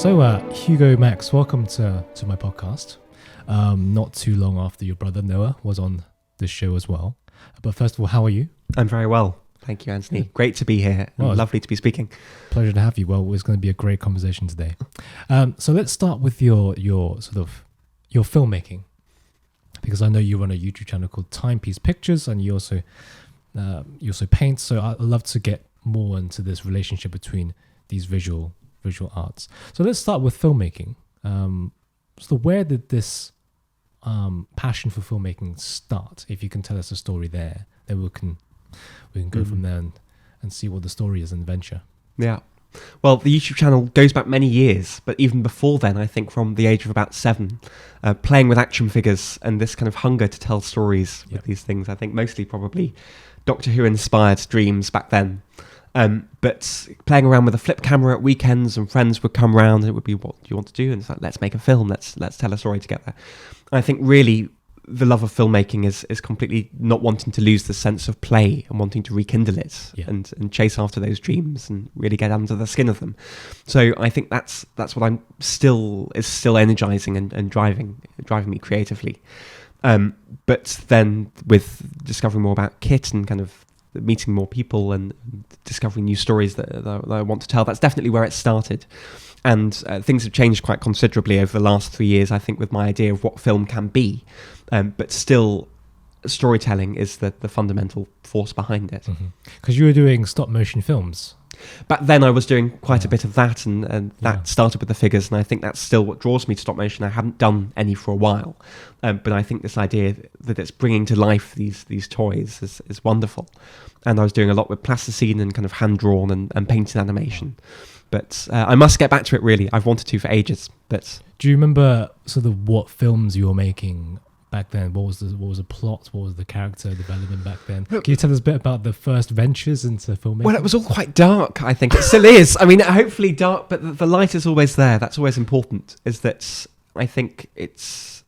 Hugo Max, welcome to my podcast. Not too long after your brother Noah was on this show as well. But first of all, how are you? I'm very well. Thank you, Anthony. Yeah. Great to be here. Well, lovely to be speaking. Pleasure to have you. Well, it's going to be a great conversation today. So let's start with your filmmaking, because I know you run a YouTube channel called TIMEPIECE Pictures, and you also paint. So I'd love to get more into this relationship between these visual arts. So let's start with filmmaking. So where did this passion for filmmaking start? If you can tell us a story there, then we can go from there and see what the story is and venture. Yeah. Well, the YouTube channel goes back many years, but even before then, I think from the age of about 7, playing with action figures and this kind of hunger to tell stories with these things. I think mostly probably Doctor Who inspired dreams back then. But playing around with a flip camera at weekends, and friends would come around and it would be, what do you want to do? And it's like, let's make a film, let's tell a story together. I think really the love of filmmaking is completely not wanting to lose the sense of play and wanting to rekindle it and chase after those dreams and really get under the skin of them. So I think that's what is still energizing and driving me creatively. But then with discovering more about kit and kind of meeting more people and discovering new stories that I want to tell, that's definitely where it started. And things have changed quite considerably over the last 3 years, I think, with my idea of what film can be. But still, storytelling is the fundamental force behind it. Because you were doing stop motion films. Back then I was doing quite a bit of that, and that started with the figures, and I think that's still what draws me to stop motion. I haven't done any for a while, but I think this idea that it's bringing to life these toys is wonderful. And I was doing a lot with plasticine and kind of hand-drawn and painted animation. But I must get back to it, really. I've wanted to for ages. But do you remember sort of what films you were making back then? What was the plot? What was the character development back then? Can you tell us a bit about the first ventures into filmmaking? Well, it was all quite dark, I think. It still is. I mean, hopefully dark, but the light is always there. That's always important, is that I think it's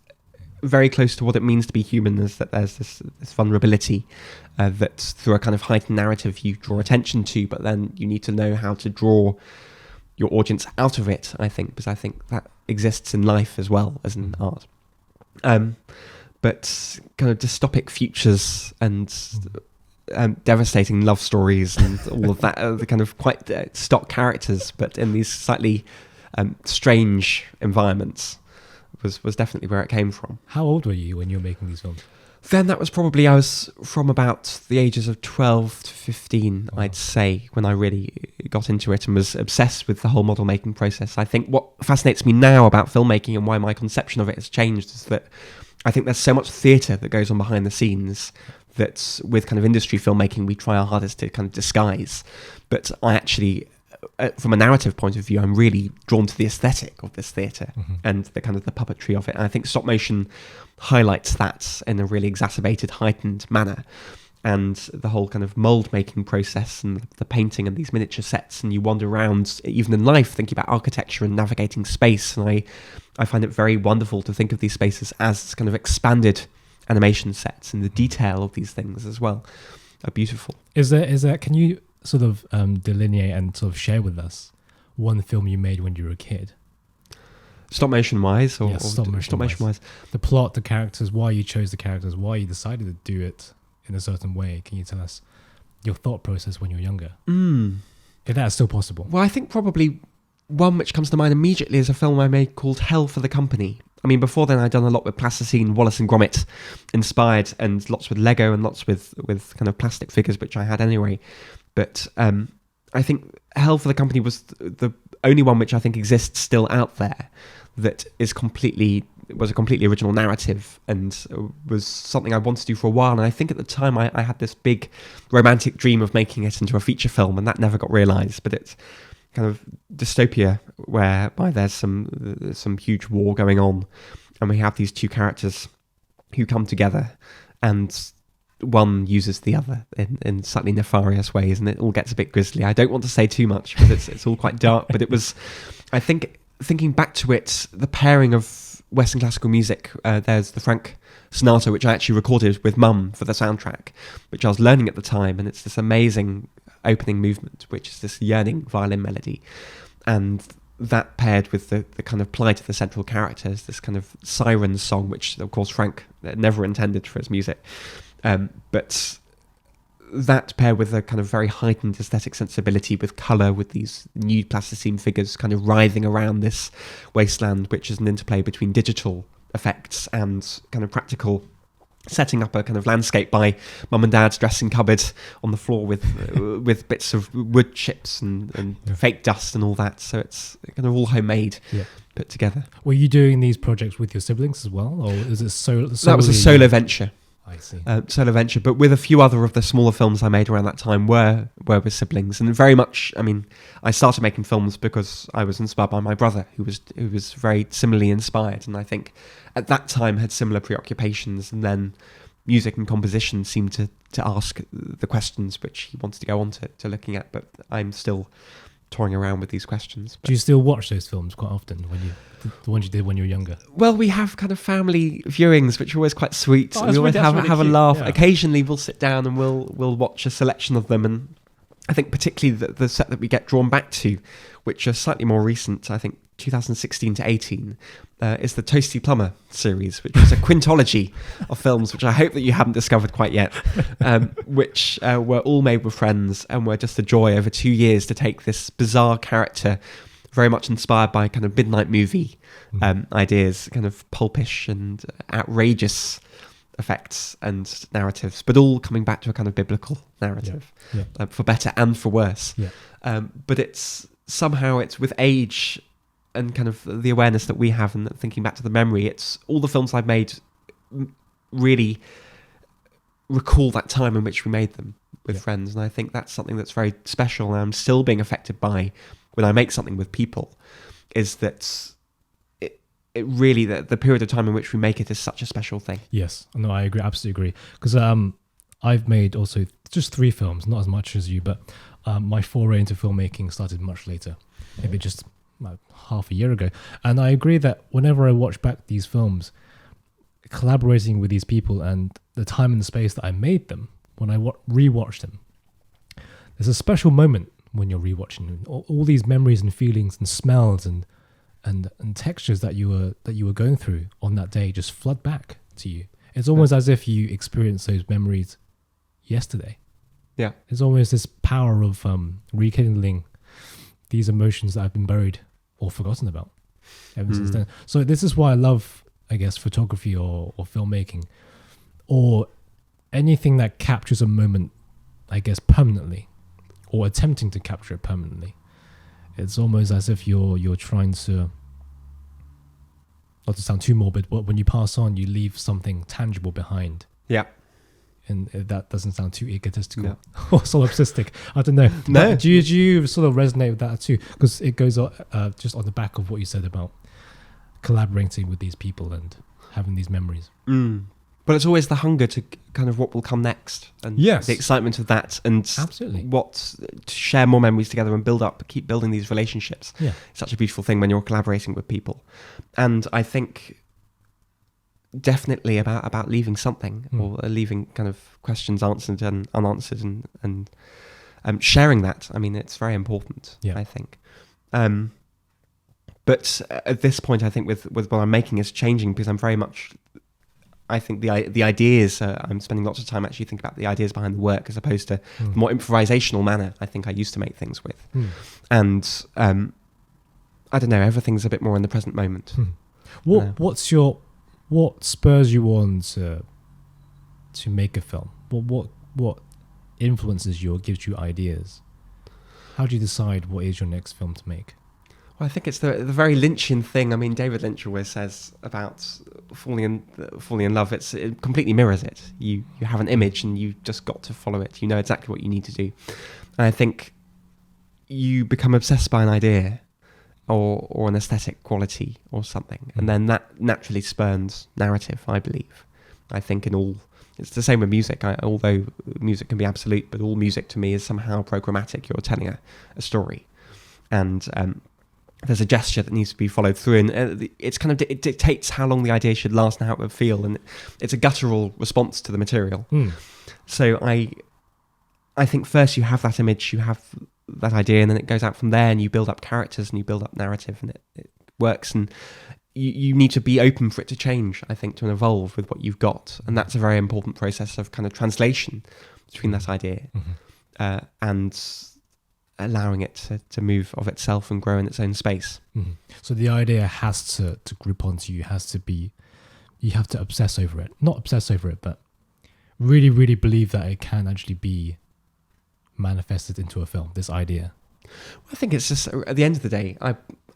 very close to what it means to be human, is that there's this vulnerability that through a kind of heightened narrative you draw attention to, but then you need to know how to draw your audience out of it, I think, because I think that exists in life as well as in art. But kind of dystopic futures and devastating love stories and all of that, the kind of quite stock characters, but in these slightly strange environments, was definitely where it came from. How old were you when you were making these films? Then that was probably, I was from about the ages of 12 to 15, I'd say, when I really got into it and was obsessed with the whole model making process. I think what fascinates me now about filmmaking and why my conception of it has changed is that I think there's so much theatre that goes on behind the scenes that with kind of industry filmmaking we try our hardest to kind of disguise. But I actually, from a narrative point of view, I'm really drawn to the aesthetic of this theatre and the kind of the puppetry of it. And I think stop motion highlights that in a really exacerbated, heightened manner. And the whole kind of mould making process and the painting and these miniature sets, and you wander around, even in life, thinking about architecture and navigating space. And I find it very wonderful to think of these spaces as kind of expanded animation sets, and the detail of these things as well are beautiful. Is there? Can you sort of delineate and sort of share with us one film you made when you were a kid? Stop motion wise, stop motion wise. The plot, the characters, why you chose the characters, why you decided to do it in a certain way. Can you tell us your thought process when you were younger? If that's still possible. Well, I think probably one which comes to mind immediately is a film I made called Hell for the Company. I mean, before then I'd done a lot with plasticine, Wallace and Gromit inspired, and lots with Lego and lots with kind of plastic figures, which I had anyway. But I think Hell for the Company was the only one which I think exists still out there that was a completely original narrative and was something I wanted to do for a while. And I think at the time I had this big romantic dream of making it into a feature film, and that never got realised. But it's kind of dystopia whereby there's some huge war going on, and we have these two characters who come together, and one uses the other in slightly nefarious ways, and it all gets a bit grisly. I don't want to say too much because it's all quite dark, but it was, I think, thinking back to it, the pairing of Western classical music, there's the Frank Sonata, which I actually recorded with Mum for the soundtrack, which I was learning at the time, and it's this amazing opening movement, which is this yearning violin melody, and that paired with the kind of plight of the central characters, this kind of siren song, which of course Frank never intended for his music, but that paired with a kind of very heightened aesthetic sensibility with colour, with these nude plasticine figures kind of writhing around this wasteland, which is an interplay between digital effects and kind of practical, setting up a kind of landscape by mum and dad's dressing cupboard on the floor with bits of wood chips and fake dust and all that. So it's kind of all homemade, put together. Were you doing these projects with your siblings as well, or is it solo? That was a solo venture. I see. Solo venture, but with a few other of the smaller films I made around that time were with siblings, and very much. I mean, I started making films because I was inspired by my brother, who was very similarly inspired, and I think at that time had similar preoccupations. And then music and composition seemed to ask the questions which he wanted to go on to looking at. But I'm still toying around with these questions. Do you still watch those films quite often the ones you did when you were younger? Well, we have kind of family viewings, which are always quite sweet. We always have a laugh. Yeah. Occasionally, we'll sit down and we'll watch a selection of them. And I think particularly the set that we get drawn back to, which are slightly more recent, I think 2016 to 18, is the Toasty Plumber series, which is a quintology of films, which I hope that you haven't discovered quite yet, which were all made with friends and were just a joy over 2 years to take this bizarre character, very much inspired by kind of midnight movie ideas, kind of pulpish and outrageous effects and narratives, but all coming back to a kind of biblical narrative, for better and for worse. But it's with age and kind of the awareness that we have, and thinking back to the memory, it's all the films I've made really recall that time in which we made them with friends. And I think that's something that's very special, and I'm still being affected by when I make something with people, is that it really, the period of time in which we make it is such a special thing. Yes, no, I agree, absolutely agree. Because I've made also just 3 films, not as much as you, but my foray into filmmaking started much later, maybe just about half a year ago. And I agree that whenever I watch back these films, collaborating with these people and the time and the space that I made them, when I rewatch them, there's a special moment when you're rewatching all these memories and feelings and smells and textures that you were going through on that day just flood back to you. It's almost as if you experienced those memories yesterday. Yeah, it's almost this power of rekindling these emotions that have been buried or forgotten about ever since then. So this is why I love, I guess, photography or filmmaking, or anything that captures a moment, I guess, permanently, or attempting to capture it permanently. It's almost as if you're trying to, not to sound too morbid, but when you pass on, you leave something tangible behind. Yeah. And that doesn't sound too egotistical or solipsistic. I don't know. No. Do you sort of resonate with that too? Because it goes just on the back of what you said about collaborating with these people and having these memories. But it's always the hunger to kind of what will come next, and the excitement of that, and absolutely to share more memories together and keep building these relationships. Yeah, it's such a beautiful thing when you're collaborating with people. And I think definitely about leaving something, or leaving kind of questions answered and unanswered, and sharing that. I mean, it's very important. I think. But at this point, I think with what I'm making is changing, because I'm very much, I think the ideas, I'm spending lots of time actually thinking about the ideas behind the work, as opposed to the more improvisational manner I think I used to make things with. And I don't know, everything's a bit more in the present moment. What spurs you on to make a film? What influences you or gives you ideas? How do you decide what is your next film to make? Well, I think it's the very Lynchian thing. I mean, David Lynch always says about falling in love. It completely mirrors it. You have an image and you just got to follow it. You know exactly what you need to do. And I think you become obsessed by an idea or an aesthetic quality or something, and then that naturally spurns narrative, I believe. I think it's the same with music. Although music can be absolute, but all music to me is somehow programmatic. You're telling a story, and there's a gesture that needs to be followed through, and it's kind of it dictates how long the idea should last and how it would feel, and it's a guttural response to the material. So I think first you have that image, you have that idea, and then it goes out from there, and you build up characters and you build up narrative, and it works. And you need to be open for it to change, I think, to evolve with what you've got. And that's a very important process of kind of translation between that idea and allowing it to move of itself and grow in its own space. So the idea has to grip onto you, you have to obsess over it. Not obsess over it, but really, really believe that it can actually be manifested into a film, this idea. I think it's just, at the end of the day,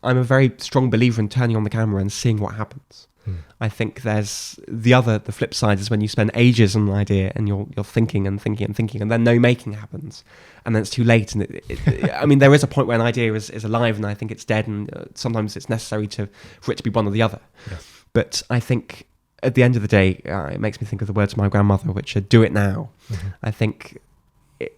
I'm a very strong believer in turning on the camera and seeing what happens. I think there's the flip side is when you spend ages on an idea and you're thinking and thinking and thinking, and then no making happens, and then it's too late. And I mean, there is a point where an idea is alive, and I think it's dead, and sometimes it's necessary for it to be one or the other. Yes. But I think at the end of the day, it makes me think of the words of my grandmother, which are "do it now." I think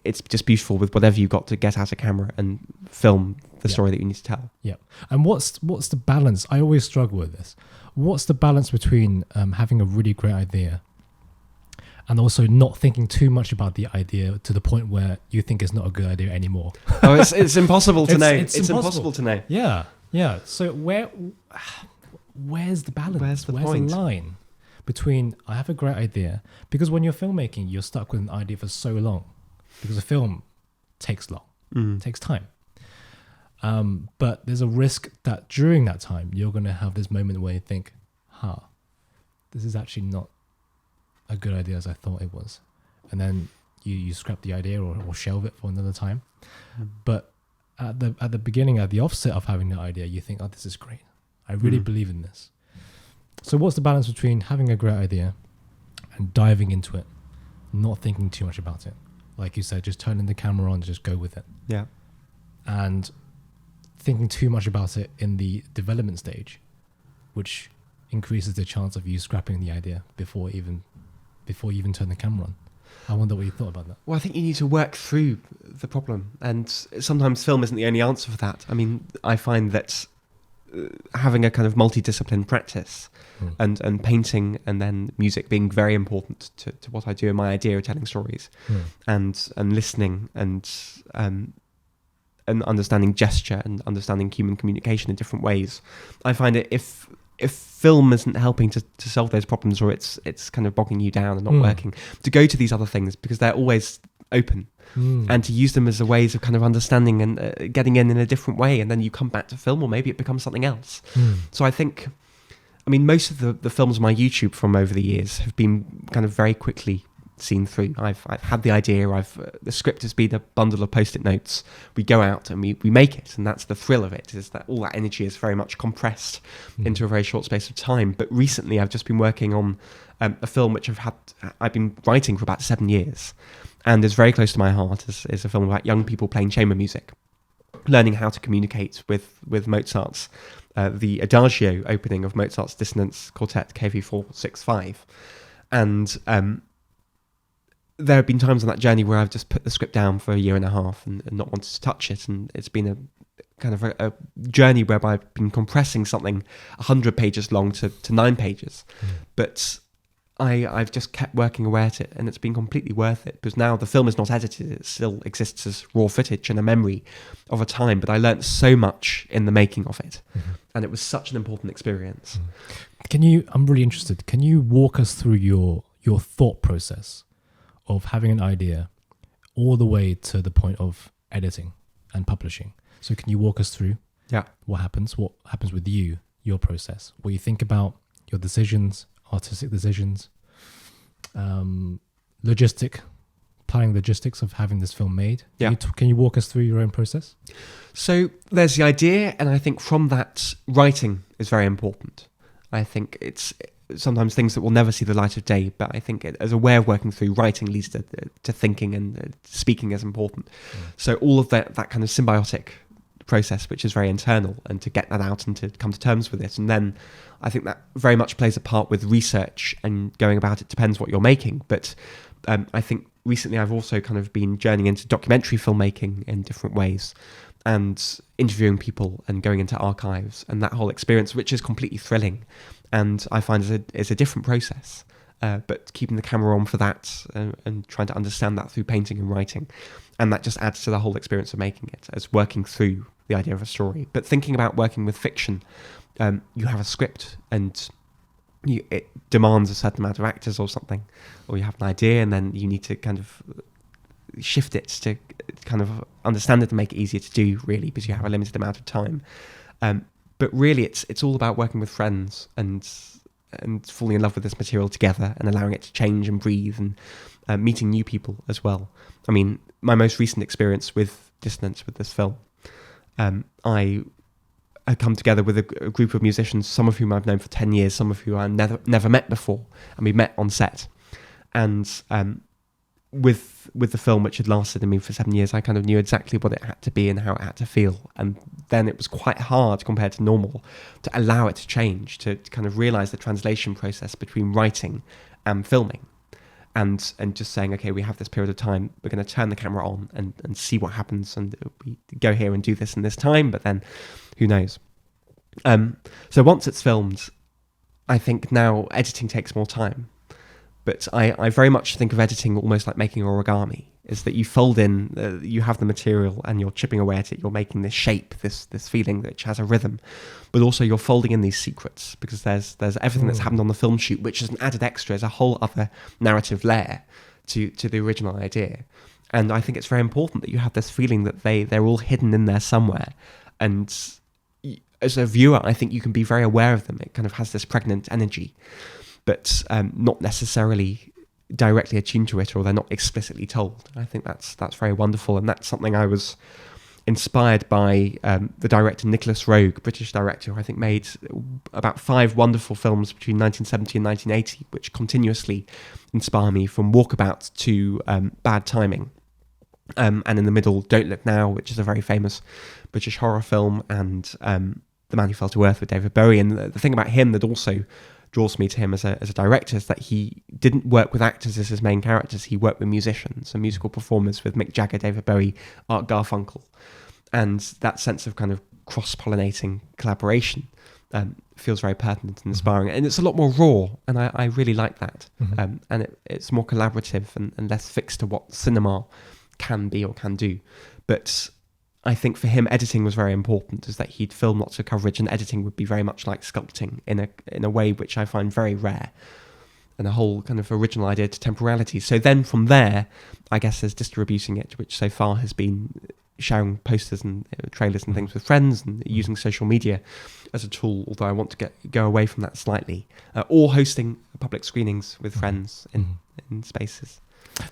it's just beautiful with whatever you got to get out a camera and film the story that you need to tell. Yeah. And what's the balance? I always struggle with this. What's the balance between having a really great idea and also not thinking too much about the idea to the point where you think it's not a good idea anymore? Oh, it's impossible to know. It's impossible to know. Yeah. Yeah. So where's the balance? Where's the line between I have a great idea? Because when you're filmmaking, you're stuck with an idea for so long. Because a film takes long, takes time. But there's a risk that during that time, you're going to have this moment where you think, this is actually not a good idea as I thought it was. And then you scrap the idea or shelve it for another time. But at the beginning, at the offset of having the idea, you think, this is great. I really believe in this. So what's the balance between having a great idea and diving into it, not thinking too much about it? Like you said, just turning the camera on, just go with it. Yeah. And thinking too much about it in the development stage, which increases the chance of you scrapping the idea before you even turn the camera on. I wonder what you thought about that. Well, I think you need to work through the problem, and sometimes film isn't the only answer for that. I mean, I find that having a kind of multidiscipline practice and painting and then music being very important to what I do in my idea of telling stories, and listening and understanding gesture and understanding human communication in different ways. I find it if film isn't helping to solve those problems, or it's kind of bogging you down and not working, to go to these other things because they're always open. And to use them as a ways of kind of understanding and getting in a different way, and then you come back to film, or maybe it becomes something else. So I think, I mean, most of the films on my YouTube from over the years have been kind of very quickly seen through. I've had the idea, the script has been a bundle of post-it notes. We go out and we make it, and that's the thrill of it, is that all that energy is very much compressed into a very short space of time. But recently I've just been working on a film which I've been writing for about 7 years, and is very close to my heart. Is a film about young people playing chamber music, learning how to communicate with Mozart's the Adagio opening of Mozart's Dissonance Quartet KV 465. And there have been times on that journey where I've just put the script down for a year and a half and not wanted to touch it, and it's been a kind of a journey whereby I've been compressing something 100 pages long to 9 pages. But I've just kept working away at it, and it's been completely worth it, because now the film is not edited. It still exists as raw footage and a memory of a time, but I learnt so much in the making of it, and it was such an important experience. I'm really interested, can you walk us through your thought process of having an idea all the way to the point of editing and publishing? So can you walk us through what happens with you, your process, what you think about, your decisions, artistic decisions, planning logistics of having this film made? Can you walk us through your own process? So there's the idea, and I think from that, writing is very important. I think it's sometimes things that will never see the light of day, but I think as a way of working through, writing leads to thinking, and speaking is important. So all of that kind of symbiotic process, which is very internal, and to get that out and to come to terms with it. And then I think that very much plays a part with research and going about it. Depends what you're making, but I think recently I've also kind of been journeying into documentary filmmaking in different ways, and interviewing people and going into archives, and that whole experience, which is completely thrilling, and I find is a different process. but keeping the camera on for that and trying to understand that through painting and writing. And that just adds to the whole experience of making it, as working through the idea of a story. But thinking about working with fiction, you have a script and it demands a certain amount of actors or something, or you have an idea and then you need to kind of shift it to kind of understand it and make it easier to do, really, because you have a limited amount of time. But really, it's all about working with friends and falling in love with this material together and allowing it to change and breathe and meeting new people as well. I mean, my most recent experience with Dissonance, with this film, I had come together with a group of musicians, some of whom I've known for 10 years, some of whom I never met before, and we met on set. And with the film, which had lasted in me for 7 years, I kind of knew exactly what it had to be and how it had to feel. And then it was quite hard compared to normal to allow it to change, to kind of realise the translation process between writing and filming. And just saying, okay, we have this period of time, we're going to turn the camera on and see what happens, and we go here and do this in this time, but then who knows? So once it's filmed, I think now editing takes more time. But I very much think of editing almost like making origami, is that you fold in, you have the material and you're chipping away at it, you're making this shape, this feeling which has a rhythm, but also you're folding in these secrets, because there's everything that's happened on the film shoot, which is an added extra, is a whole other narrative layer to the original idea. And I think it's very important that you have this feeling that they're all hidden in there somewhere. And as a viewer, I think you can be very aware of them. It kind of has this pregnant energy, but not necessarily directly attuned to it, or they're not explicitly told. I think that's very wonderful, and that's something I was inspired by the director Nicholas Roeg, British director, who I think made about 5 wonderful films between 1970 and 1980, which continuously inspire me, from Walkabout to Bad Timing, and in the middle, Don't Look Now, which is a very famous British horror film, and The Man Who Fell to Earth with David Bowie. And the thing about him that also draws me to him as a director is that he didn't work with actors as his main characters. He worked with musicians and musical performers, with Mick Jagger, David Bowie, Art Garfunkel. And that sense of kind of cross-pollinating collaboration feels very pertinent and inspiring. And it's a lot more raw, and I really like that. And it's more collaborative and less fixed to what cinema can be or can do. But I think for him, editing was very important, is that he'd film lots of coverage, and editing would be very much like sculpting in a way which I find very rare, and a whole kind of original idea to temporality. So then from there, I guess there's distributing it, which so far has been sharing posters and trailers and things with friends, and using social media as a tool, although I want to go away from that slightly, or hosting public screenings with friends in spaces.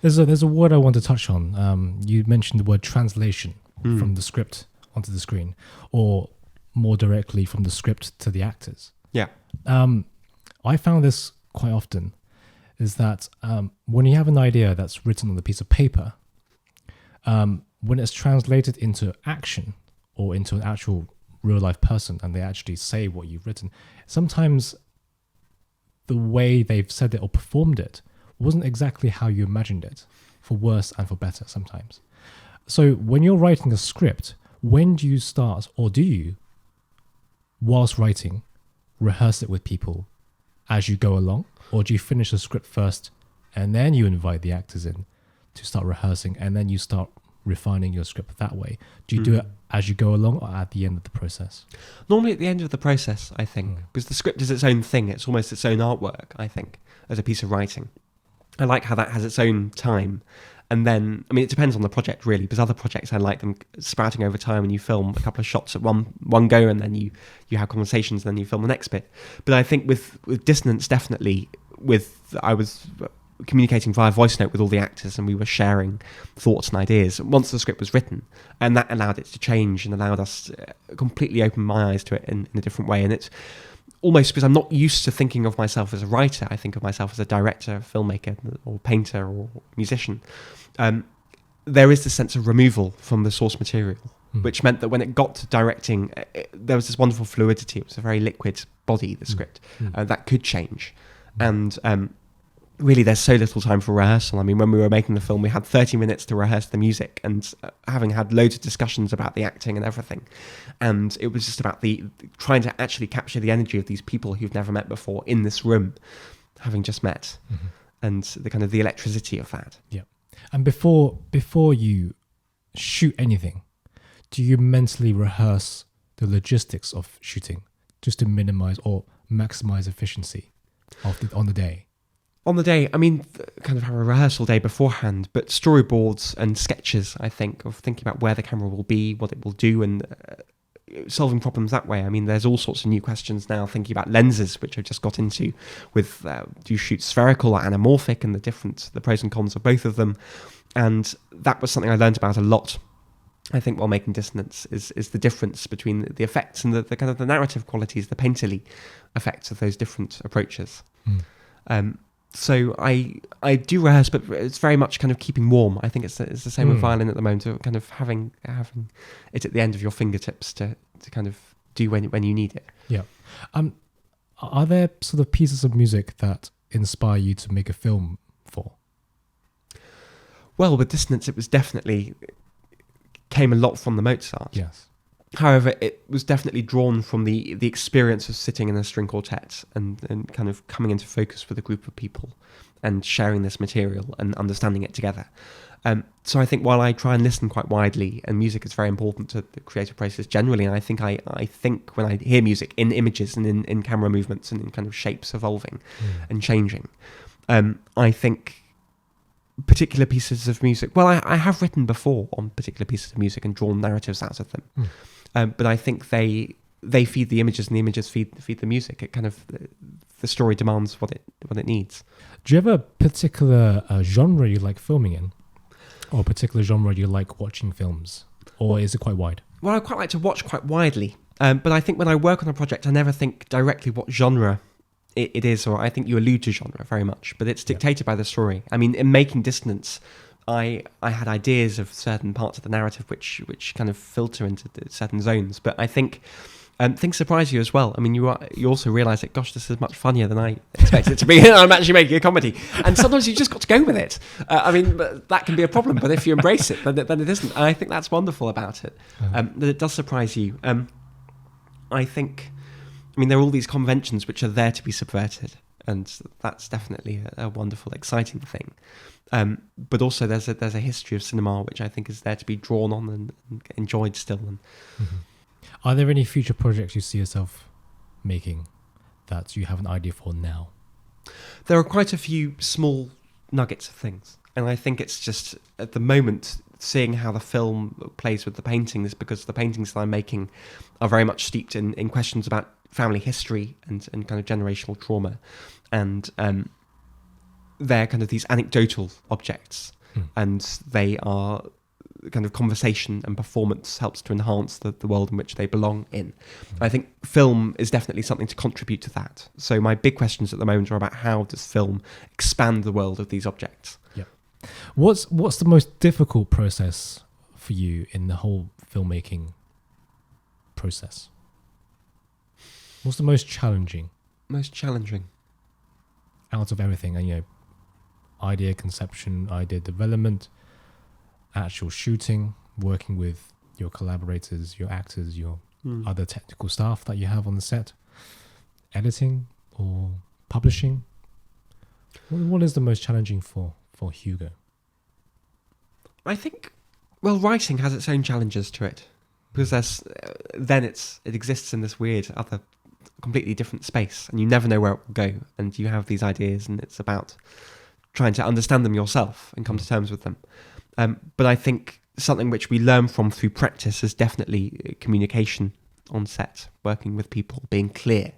There's a word I want to touch on. You mentioned the word translation from the script onto the screen, or more directly from the script to the actors. Yeah. I found this quite often, is that when you have an idea that's written on a piece of paper, when it's translated into action or into an actual real life person, and they actually say what you've written, sometimes the way they've said it or performed it wasn't exactly how you imagined it, for worse and for better sometimes. So when you're writing a script, when do you start, or do you, whilst writing, rehearse it with people as you go along? Or do you finish the script first and then you invite the actors in to start rehearsing, and then you start refining your script that way? Do you do it as you go along, or at the end of the process? Normally at the end of the process, I think, because the script is its own thing. It's almost its own artwork, I think, as a piece of writing. I like how that has its own time. And then, I mean, it depends on the project, really, because other projects, I like them sprouting over time, and you film a couple of shots at one go, and then you have conversations, and then you film the next bit. But I think with Dissonance, definitely, I was communicating via voice note with all the actors, and we were sharing thoughts and ideas once the script was written, and that allowed it to change and allowed us to completely open my eyes to it in a different way. And it's almost because I'm not used to thinking of myself as a writer. I think of myself as a director, filmmaker, or painter, or musician. There is this sense of removal from the source material, which meant that when it got to directing, there was this wonderful fluidity. It was a very liquid body, the script, that could change. And really, there's so little time for rehearsal. I mean, when we were making the film, we had 30 minutes to rehearse the music, and having had loads of discussions about the acting and everything. And it was just about trying to actually capture the energy of these people who've never met before in this room, having just met, and the kind of the electricity of that. Yeah. And before you shoot anything, do you mentally rehearse the logistics of shooting just to minimize or maximize efficiency on the day? On the day, I mean, kind of have a rehearsal day beforehand, but storyboards and sketches, I think, of thinking about where the camera will be, what it will do, and solving problems that way. I mean, there's all sorts of new questions now, thinking about lenses, which I've just got into, with do you shoot spherical or anamorphic, and the pros and cons of both of them. And that was something I learned about a lot, I think, while making Dissonance, is the difference between the effects and the kind of the narrative qualities, the painterly effects of those different approaches. So I do rehearse, but it's very much kind of keeping warm. I think it's the same with violin at the moment, of kind of having it at the end of your fingertips to kind of do when you need it. Yeah. Are there sort of pieces of music that inspire you to make a film for? Well, with Dissonance, it was definitely came a lot from the Mozart. Yes. However, it was definitely drawn from the experience of sitting in a string quartet and kind of coming into focus with a group of people and sharing this material and understanding it together. So I think while I try and listen quite widely, and music is very important to the creative process generally, and I think when I hear music in images and in camera movements and in kind of shapes evolving and changing, I think particular pieces of music, well, I have written before on particular pieces of music and drawn narratives out of them. But I think they feed the images, and the images feed the music. It kind of the story demands what it needs. Do you have a particular genre you like filming in, or a particular genre you like watching films, or is it quite wide? Well, I quite like to watch quite widely, but I think when I work on a project, I never think directly what genre it is, or I think you allude to genre very much, but it's dictated by the story. I mean, in making Dissonance, I had ideas of certain parts of the narrative which kind of filter into certain zones, but I think things surprise you as well. I mean, you also realise that, gosh, this is much funnier than I expected it to be. I'm actually making a comedy, and sometimes you just got to go with it. I mean, that can be a problem, but if you embrace it, then it isn't. And I think that's wonderful about it, that it does surprise you. I mean, there are all these conventions which are there to be subverted, and that's definitely a wonderful, exciting thing. But also, there's a history of cinema which I think is there to be drawn on and enjoyed still. And are there any future projects you see yourself making that you have an idea for now? There are quite a few small nuggets of things, and I think it's just at the moment seeing how the film plays with the paintings, because the paintings that I'm making are very much steeped in questions about family history and kind of generational trauma, and they're kind of these anecdotal objects, and they are kind of conversation and performance helps to enhance the world in which they belong in. I think film is definitely something to contribute to that. So my big questions at the moment are about how does film expand the world of these objects. Yeah. What's the most difficult process for you in the whole filmmaking process? What's the most challenging? Most challenging? Out of everything, and idea conception, idea development, actual shooting, working with your collaborators, your actors, your other technical staff that you have on the set, editing or publishing. What is the most challenging for Hugo? I think, well, writing has its own challenges to it, because it exists in this weird other completely different space, and you never know where it will go, and you have these ideas, and it's about trying to understand them yourself and come to terms with them. But I think something which we learn from through practice is definitely communication on set, working with people, being clear,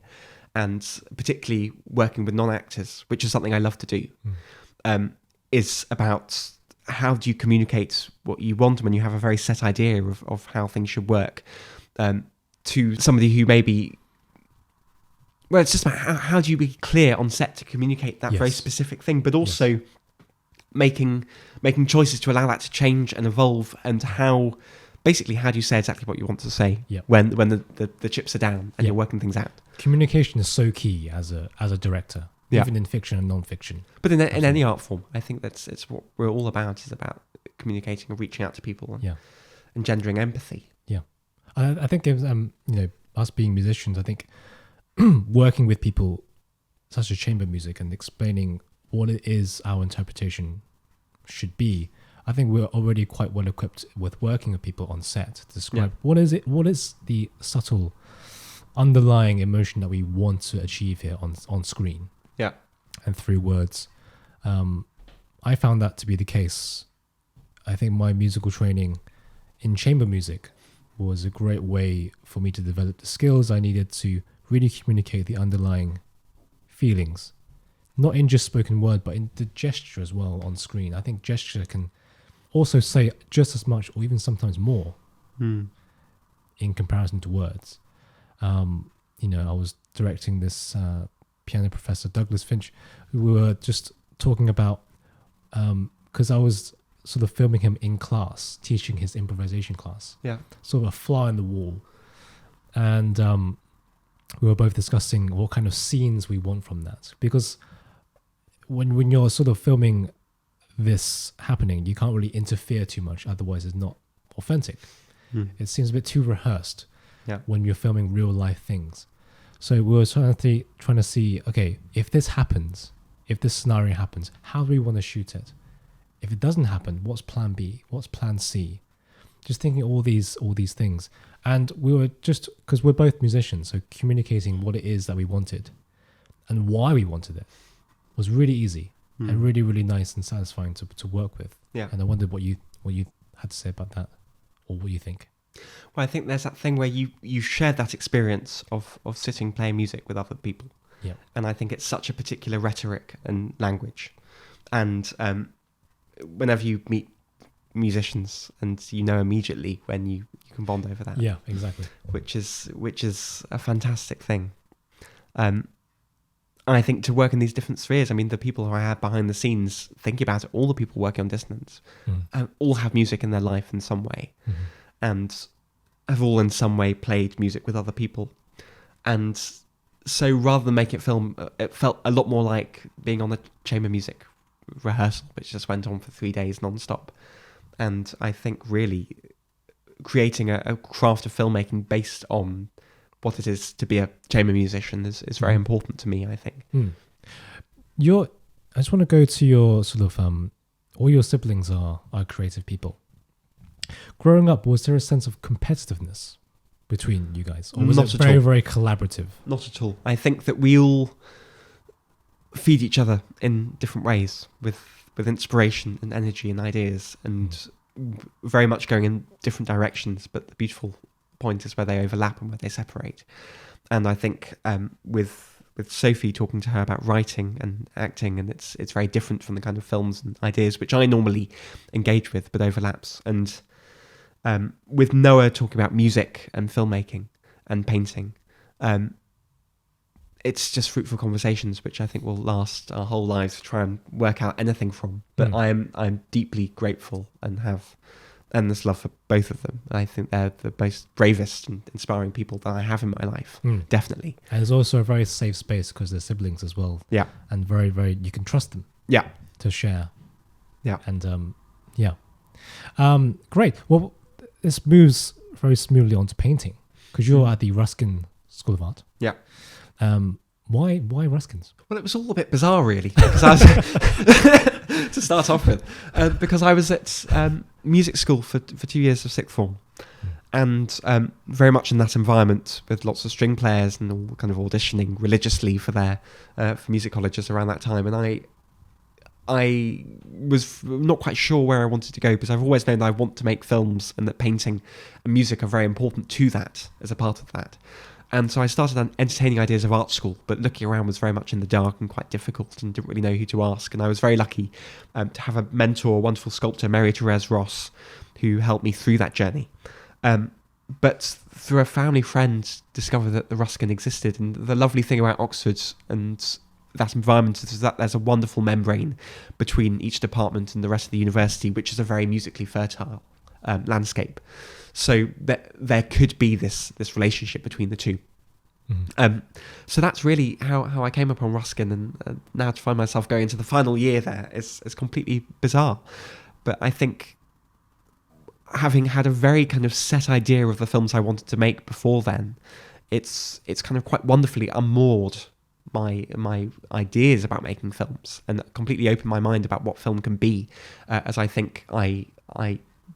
and particularly working with non-actors, which is something I love to do, is about how do you communicate what you want when you have a very set idea of how things should work to somebody who maybe... Well, it's just about how do you be clear on set to communicate that very specific thing, but also making choices to allow that to change and evolve, and how do you say exactly what you want to say when the chips are down and you're working things out. Communication is so key as a director, even in fiction and non-fiction. But in any art form, I think it's what we're all about, is about communicating and reaching out to people and engendering empathy. Yeah, I think us being musicians, I think working with people such as chamber music and explaining what it is our interpretation should be, I think we're already quite well equipped with working with people on set to describe what is the subtle underlying emotion that we want to achieve here on screen. Yeah. And through words. I found that to be the case. I think my musical training in chamber music was a great way for me to develop the skills I needed to really communicate the underlying feelings, not in just spoken word, but in the gesture as well on screen. I think gesture can also say just as much or even sometimes more in comparison to words. I was directing this piano professor, Douglas Finch, who we were just talking about, because I was sort of filming him in class, teaching his improvisation class. Yeah. Sort of a fly on the wall. And we were both discussing what kind of scenes we want from that. Because when you're sort of filming this happening, you can't really interfere too much, otherwise it's not authentic. It seems a bit too rehearsed when you're filming real life things. So we were trying to see, okay, if this happens, if this scenario happens, how do we want to shoot it? If it doesn't happen, what's plan B? What's plan C? Just thinking all these things. And we were just, because we're both musicians, so communicating what it is that we wanted and why we wanted it was really easy and really, really nice and satisfying to work with. Yeah. And I wondered what you had to say about that, or what you think. Well, I think there's that thing where you shared that experience of sitting playing music with other people. Yeah. And I think it's such a particular rhetoric and language. And whenever you meet musicians, and you know immediately when you can bond over that. Yeah, exactly. Which is a fantastic thing. I think to work in these different spheres, I mean, the people who I had behind the scenes, thinking about it, all the people working on Dissonance, all have music in their life in some way, and have all in some way played music with other people. And so rather than make it film, it felt a lot more like being on a chamber music rehearsal, which just went on for 3 days non-stop. And I think really creating a craft of filmmaking based on what it is to be a chamber musician is very important to me, I think. I just want to go to your sort of, all your siblings are creative people. Growing up, was there a sense of competitiveness between you guys? Or was it very, very collaborative? Not at all. I think that we all feed each other in different ways with inspiration and energy and ideas, and very much going in different directions, but the beautiful point is where they overlap and where they separate. And I think with Sophie, talking to her about writing and acting, and it's very different from the kind of films and ideas which I normally engage with, but overlaps. And with Noah, talking about music and filmmaking and painting, it's just fruitful conversations which I think will last our whole lives to try and work out anything from. But I'm deeply grateful and have endless love for both of them. I think they're the most bravest and inspiring people that I have in my life, definitely. And it's also a very safe space because they're siblings as well. Yeah. And very, very, you can trust them. Yeah. To share. Yeah. And great. Well, this moves very smoothly onto painting because you're at the Ruskin School of Art. Yeah. Why Ruskins? Well, it was all a bit bizarre, really, because I was to start off with, because I was at music school for 2 years of sixth form, and very much in that environment with lots of string players and all kind of auditioning religiously for music colleges around that time, and I was not quite sure where I wanted to go, because I've always known that I want to make films and that painting and music are very important to that as a part of that. And so I started entertaining ideas of art school, but looking around was very much in the dark and quite difficult, and didn't really know who to ask. And I was very lucky to have a mentor, a wonderful sculptor, Mary-Therese Ross, who helped me through that journey. But through a family friend, discovered that the Ruskin existed. And the lovely thing about Oxford and that environment is that there's a wonderful membrane between each department and the rest of the university, which is a very musically fertile landscape. So there could be this relationship between the two. So that's really how I came upon Ruskin, and now to find myself going into the final year there is completely bizarre. But I think having had a very kind of set idea of the films I wanted to make before then, it's kind of quite wonderfully unmoored my ideas about making films and completely opened my mind about what film can be, as I think I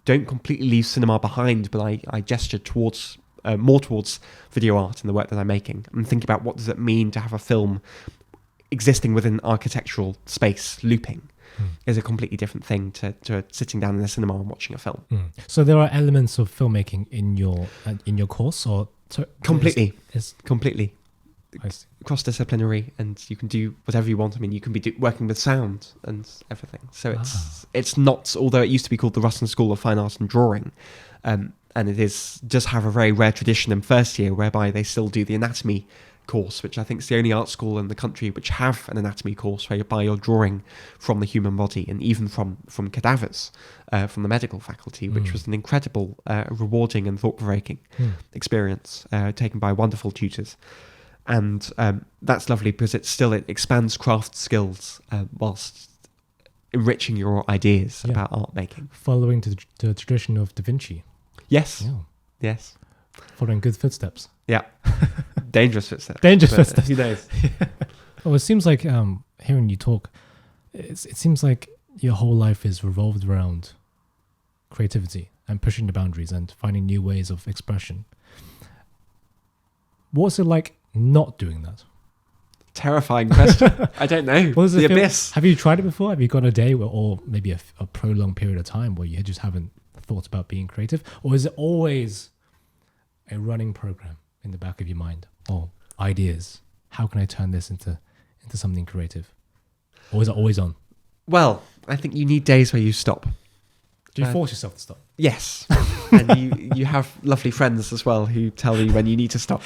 don't completely leave cinema behind, but I gesture towards more towards video art and the work that I'm making, and think about what does it mean to have a film existing within architectural space looping. Is a completely different thing to sitting down in a cinema and watching a film. So there are elements of filmmaking in your course, or completely. It's completely I see. Cross-disciplinary, and you can do whatever you want. I mean, you can be working with sound and everything. So it's not, although it used to be called the Ruskin School of Fine Art and Drawing, and it does have a very rare tradition in first year whereby they still do the anatomy course, which I think is the only art school in the country which have an anatomy course whereby you're drawing from the human body, and even from cadavers from the medical faculty, which was an incredible, rewarding and thought-provoking experience taken by wonderful tutors. And that's lovely because it expands craft skills whilst enriching your ideas about art making. Following the tradition of Da Vinci. Yes. Yeah. Yes. Following good footsteps. Yeah. Dangerous footsteps. Dangerous footsteps. Who knows? Well, it seems like hearing you talk, it seems like your whole life is revolved around creativity and pushing the boundaries and finding new ways of expression. What's it like not doing that? Terrifying question. I don't know. What does it the feel? abyss. Have you tried it before? Have you got a day or maybe a prolonged period of time where you just haven't thought about being creative? Or is it always a running program in the back of your mind? Or ideas? How can I turn this into something creative? Or is it always on? Well, I think you need days where you stop. Do you force yourself to stop? Yes. And you have lovely friends as well who tell you when you need to stop.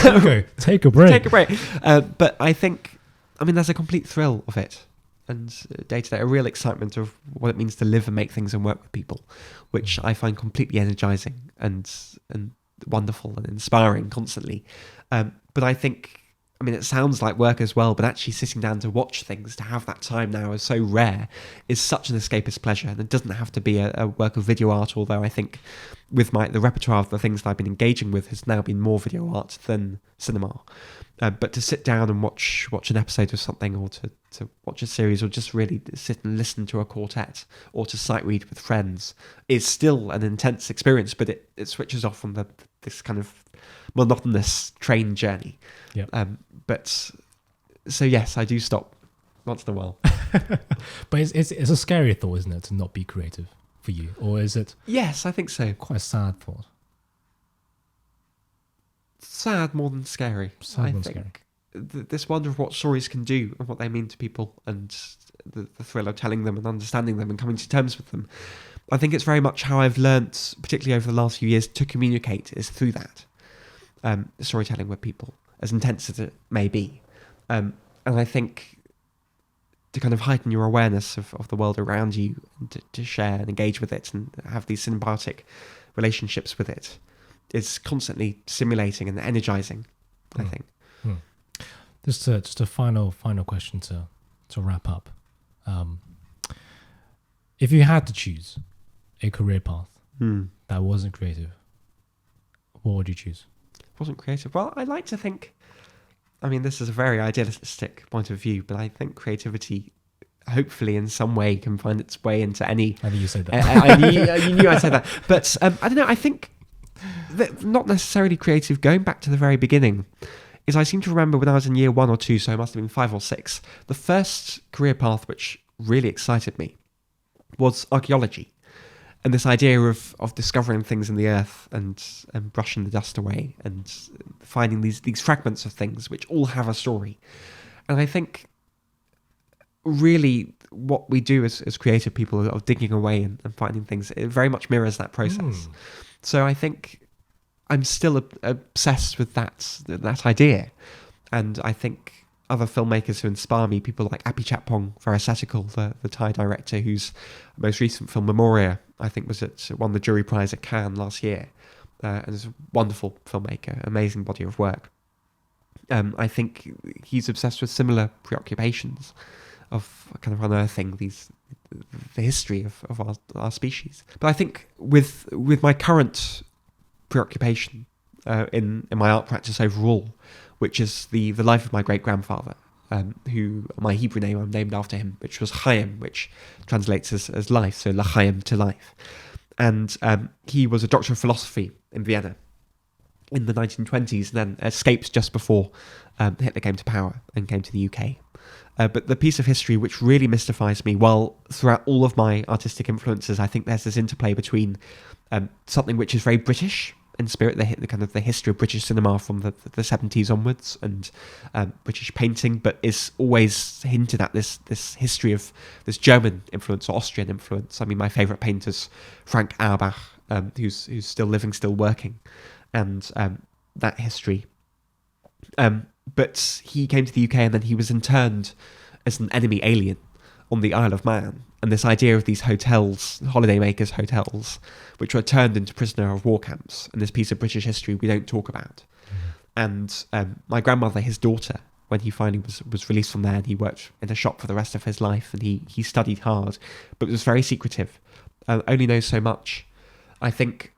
Okay, take a break. Take a break. But I think, there's a complete thrill of it. And day to day, a real excitement of what it means to live and make things and work with people, which I find completely energizing and wonderful and inspiring constantly. But I think, it sounds like work as well, but actually sitting down to watch things, to have that time now is so rare, is such an escapist pleasure. And it doesn't have to be a work of video art, although I think with the repertoire of the things that I've been engaging with has now been more video art than cinema. But to sit down and watch an episode of something, or to watch a series, or just really sit and listen to a quartet, or to sight read with friends, is still an intense experience, but it switches off from this kind of monotonous train journey. Yep. But so yes, I do stop once in a while. But it's a scary thought, isn't it, to not be creative for you? Or is it? Yes, I think so. Quite a sad thought. Sad more than scary. I think this wonder of what stories can do and what they mean to people, and the thrill of telling them and understanding them and coming to terms with them. I think it's very much how I've learnt, particularly over the last few years, to communicate is through that. Storytelling with people, as intense as it may be. And I think to kind of heighten your awareness of the world around you, and to share and engage with it and have these symbiotic relationships with it, is constantly stimulating and energizing, I think. Just a final question to wrap up. If you had to choose a career path that wasn't creative, what would you choose? Wasn't creative. Well, I like to think, this is a very idealistic point of view, but I think creativity hopefully in some way can find its way into any... I think you said that. You knew I said that. But I don't know, I think that not necessarily creative, going back to the very beginning, is I seem to remember when I was in year 1 or 2, so I must have been 5 or 6, the first career path which really excited me was archaeology. And this idea of discovering things in the earth and brushing the dust away and finding these fragments of things which all have a story. And I think really what we do as creative people of digging away and finding things, it very much mirrors that process. So I think I'm still obsessed with that idea. And I think other filmmakers who inspire me, people like Apichatpong Veerasethakul, the Thai director whose most recent film Memoria, I think won the jury prize at Cannes last year, and is a wonderful filmmaker, amazing body of work. I think he's obsessed with similar preoccupations of kind of unearthing the history of our species. But I think with my current preoccupation in my art practice overall, which is the life of my great-grandfather, who, my Hebrew name, I'm named after him, which was Chaim, which translates as life, so L'chaim, to life. And he was a doctor of philosophy in Vienna in the 1920s, and then escaped just before Hitler came to power and came to the UK. But the piece of history which really mystifies me, while throughout all of my artistic influences, I think there's this interplay between something which is very British in spirit, the kind of the history of British cinema from the 70s onwards, and British painting, but is always hinted at this history of this German influence or Austrian influence. I mean, my favourite painter's Frank Auerbach, who's still living, still working, and that history. But he came to the UK and then he was interned as an enemy alien on the Isle of Man. And this idea of these hotels, holidaymakers' hotels, which were turned into prisoner of war camps, and this piece of British history we don't talk about. And my grandmother, his daughter, when he finally was released from there, and he worked in a shop for the rest of his life, and he studied hard, but was very secretive, only knows so much. I think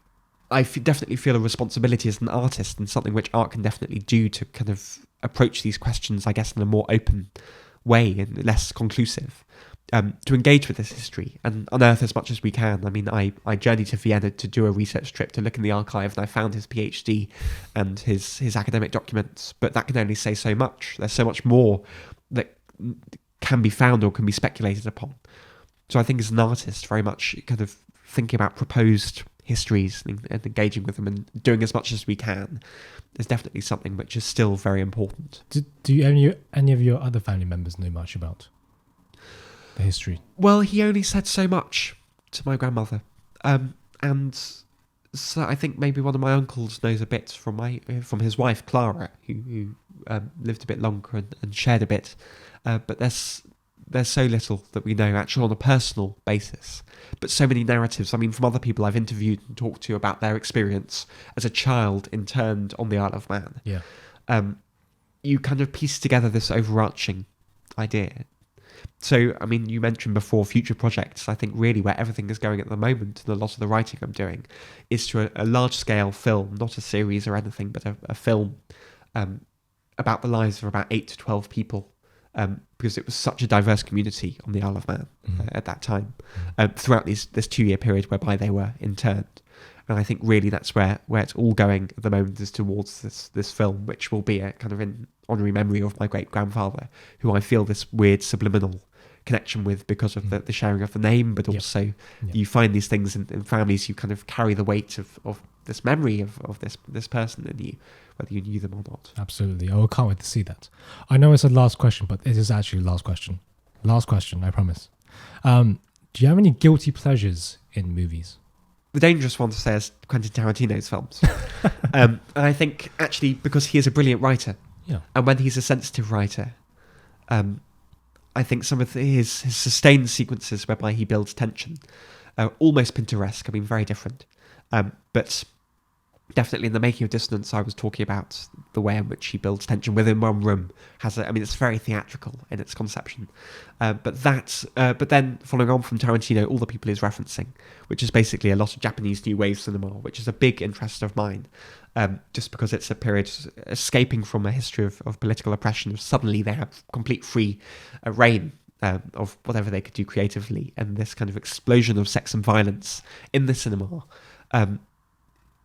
I definitely feel a responsibility as an artist, and something which art can definitely do to kind of approach these questions, I guess, in a more open way and less conclusive, to engage with this history and unearth as much as we can. I mean, I journeyed to Vienna to do a research trip to look in the archive, and I found his PhD and his academic documents, but that can only say so much. There's so much more that can be found or can be speculated upon. So I think as an artist, very much kind of thinking about proposed histories and engaging with them and doing as much as we can is definitely something which is still very important. Do any of your other family members know much about the history? Well, he only said so much to my grandmother, and so I think maybe one of my uncles knows a bit from his wife Clara, who lived a bit longer and shared a bit, but there's so little that we know actually on a personal basis, but so many narratives. I mean, from other people I've interviewed and talked to about their experience as a child interned on the Isle of Man. Yeah. You kind of piece together this overarching idea. So, I mean, you mentioned before future projects. I think really where everything is going at the moment, and a lot of the writing I'm doing, is to a large-scale film, not a series or anything, but a film about the lives of about 8 to 12 people, because it was such a diverse community on the Isle of Man at that time, throughout this 2-year period whereby they were interned. And I think really that's where it's all going at the moment, is towards this film, which will be a kind of in honorary memory of my great-grandfather, who I feel this weird subliminal connection with because of the sharing of the name, but also you find these things in families, you kind of carry the weight of this memory of this person in you, whether you knew them or not. Absolutely. I can't wait to see that. I know it's a last question, but it is actually the last question. Last question, I promise. Do you have any guilty pleasures in movies? The dangerous one to say is Quentin Tarantino's films. And I think actually because he is a brilliant writer, and when he's a sensitive writer, I think some of his sustained sequences whereby he builds tension are almost Pinteresque. I mean, very different. But definitely in The Making of Dissonance, I was talking about the way in which he builds tension within one room. It's very theatrical in its conception. But then following on from Tarantino, all the people he's referencing, which is basically a lot of Japanese New Wave cinema, which is a big interest of mine, just because it's a period escaping from a history of political oppression. Suddenly they have complete free reign of whatever they could do creatively, and this kind of explosion of sex and violence in the cinema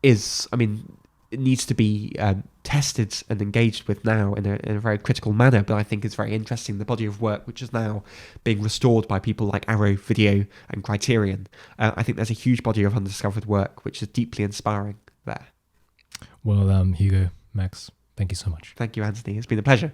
it needs to be tested and engaged with now in a very critical manner, but I think it's very interesting, the body of work which is now being restored by people like Arrow Video and Criterion. I think there's a huge body of undiscovered work which is deeply inspiring there. Well, Hugo, Max, thank you so much. Thank you, Anthony. It's been a pleasure.